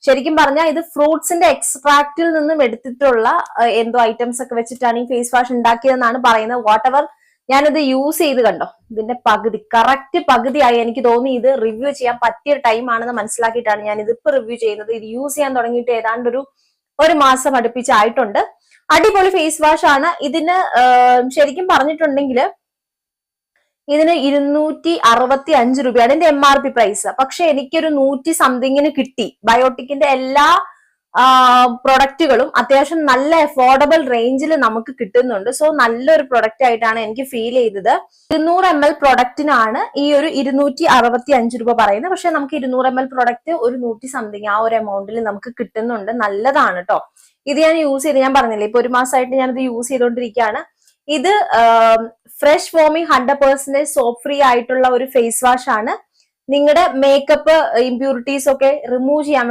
ശരിക്കും പറഞ്ഞാൽ ഇത് ഫ്രൂട്ട്സിന്റെ എക്സ്ട്രാക്റ്റിൽ നിന്നും എടുത്തിട്ടുള്ള എന്തോ ഐറ്റംസ് ഒക്കെ വെച്ചിട്ടാണ് ഈ ഫേസ് വാഷ് ഉണ്ടാക്കിയതെന്നാണ് പറയുന്നത്. വാട്ട് എവർ, ഞാനിത് യൂസ് ചെയ്ത് കണ്ടോ, ഇതിന്റെ പകുതി, കറക്റ്റ് പകുതിയായി. എനിക്ക് തോന്നി ഇത് റിവ്യൂ ചെയ്യാൻ പറ്റിയ ടൈം ആണെന്ന് മനസ്സിലാക്കിയിട്ടാണ് ഞാൻ ഇതിപ്പോ റിവ്യൂ ചെയ്യുന്നത്. ഇത് യൂസ് ചെയ്യാൻ തുടങ്ങിയിട്ട് ഏതാണ്ട് ഒരു മാസം അടുപ്പിച്ചായിട്ടുണ്ട്. അടിപൊളി ഫേസ് വാഷ് ആണ്. ഇതിന് ശരിക്കും പറഞ്ഞിട്ടുണ്ടെങ്കിൽ ഇതിന് 265 രൂപയാണ് ഇതിന്റെ MRP പ്രൈസ്. പക്ഷെ എനിക്കൊരു 100 സംതിങ്ങിന് കിട്ടി. ബയോട്ടിക്കിന്റെ എല്ലാ പ്രൊഡക്റ്റുകളും അത്യാവശ്യം നല്ല അഫോർഡബിൾ റേഞ്ചിൽ നമുക്ക് കിട്ടുന്നുണ്ട്. സോ നല്ലൊരു പ്രൊഡക്റ്റ് ആയിട്ടാണ് എനിക്ക് ഫീൽ ചെയ്തത്. 200 ml പ്രൊഡക്റ്റിനാണ് ഈ ഒരു 265 രൂപ പറയുന്നത്. പക്ഷെ നമുക്ക് 200 ml പ്രൊഡക്റ്റ് ഒരു 100 സംതിങ് ആ ഒരു എമൗണ്ടിൽ നമുക്ക് കിട്ടുന്നുണ്ട്. നല്ലതാണ് കേട്ടോ. ഇത് ഞാൻ യൂസ് ചെയ്ത്, ഞാൻ പറഞ്ഞില്ലേ ഇപ്പൊ ഒരു മാസമായിട്ട് ഞാനിത് യൂസ് ചെയ്തുകൊണ്ടിരിക്കുകയാണ്. ഇത് ഫ്രഷ് ഫോമിങ് 100% സോപ്പ് ഫ്രീ ആയിട്ടുള്ള ഒരു ഫേസ് വാഷ് ആണ്. നിങ്ങളുടെ മേക്കപ്പ് ഇംപ്യൂരിറ്റീസ് ഒക്കെ റിമൂവ് ചെയ്യാൻ